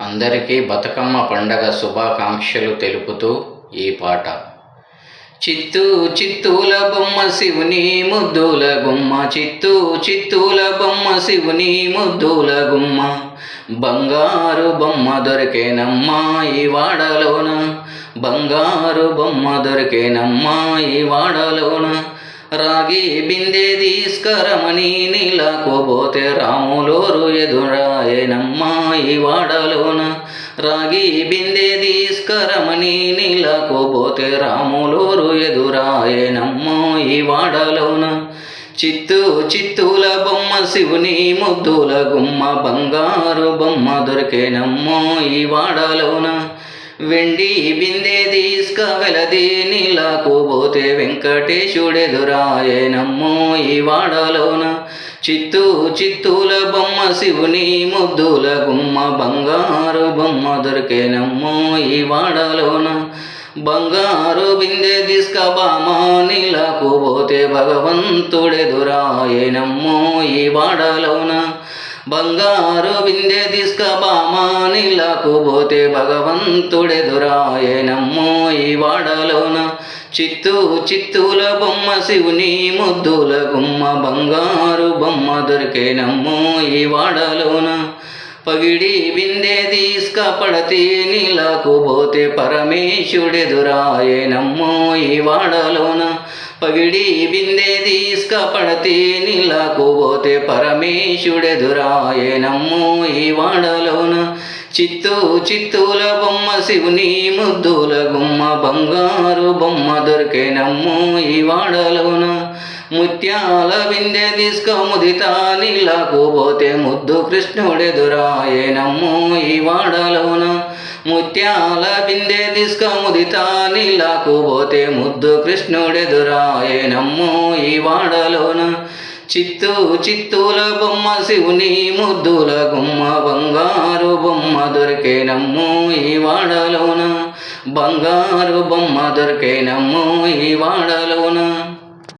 అందరికీ బతుకమ్మ పండగ శుభాకాంక్షలు తెలుపుతూ ఈ పాట. చిత్తూ చిత్తూల బొమ్మ శివుని ముద్దుల గుమ్మ, చిత్తూ చిత్తూల బొమ్మ శివుని ముద్దుల గుమ్మ, బంగారు బొమ్మ దొరికేనమ్మా ఈ వాడలోన, బంగారు బొమ్మ దొరికేనమ్మా ఈ వాడలోన. రాగి బిందె తీసుకరమని నీళ్ళకుపోతే రాములోరు ఎదురాయేనమ్మా ఈ వాడలోన, రాగి బిందె తీసుకరమని నీళ్ళకుపోతే రాములోరు ఎదురాయేనమ్మా ఈ వాడలోన. చిత్తూ చిత్తూల బొమ్మ శివుని ముద్దుల గుమ్మ, బంగారు బొమ్మ దొరికేనమ్మో ఈ వాడలోన. వెండి బిందె తీసుక వెలది నీళ్ళకుపోతే వెంకటేశుడెదురాయేనమ్మో ఈ వాడలోన. చిత్తూ చిత్తూల బొమ్మ శివుని ముద్దుల గుమ్మ, బంగారు బొమ్మ దొరికేనమ్మో ఈ వాడలోన. బంగారు బిందె తీసుక బామ నీళ్ళకుపోతే భగవంతుడెదురాయేనమ్మో ఈ వాడలోన. బంగారు బిందె తీసుక బామ నీళ్ళకుపోతే భగవంతుడెదురాయేనమ్మో ఈ వాడలోన. చిత్తూ చిత్తూల బొమ్మ శివుని ముద్దుల గుమ్మ, బంగారు బొమ్మ దొరికేనమ్మో ఈ వాడలోన. పగిడి బిందె తీసుక పడతి నీళ్ళకుపోతే పరమేశుడెదురాయేనమ్మో ఈ వాడలోన. పగిడి బిందె తీసుక పడతి నీళ్ళకుపోతే పరమేశుడెదురాయేనమ్మో ఈ వాడలోన. చిత్తూ చిత్తూల బొమ్మ శివుని ముద్దుల గుమ్మ, బంగారు బొమ్మ దొరికేనమ్మో ఈ వాడలోన. ముత్యాల బిందె తీసుక ముదితా నీళ్ళకుపోతే ముద్దు కృష్ణుడెదురాయేనమ్మో ఈ వాడలోన. ముత్యాల బిందె తీసుక ముదితా నీళ్ళకుపోతే ముద్దు కృష్ణుడెదురాయేనమ్మో ఈ వాడలోన. చిత్తూ చిత్తూల బొమ్మ శివుని ముద్దుల గుమ్మ, బంగారు బొమ్మ దొరికేనమ్మో ఈ వాడలోన, బంగారు బొమ్మ దొరికేనమ్మో ఈ వాడలోన.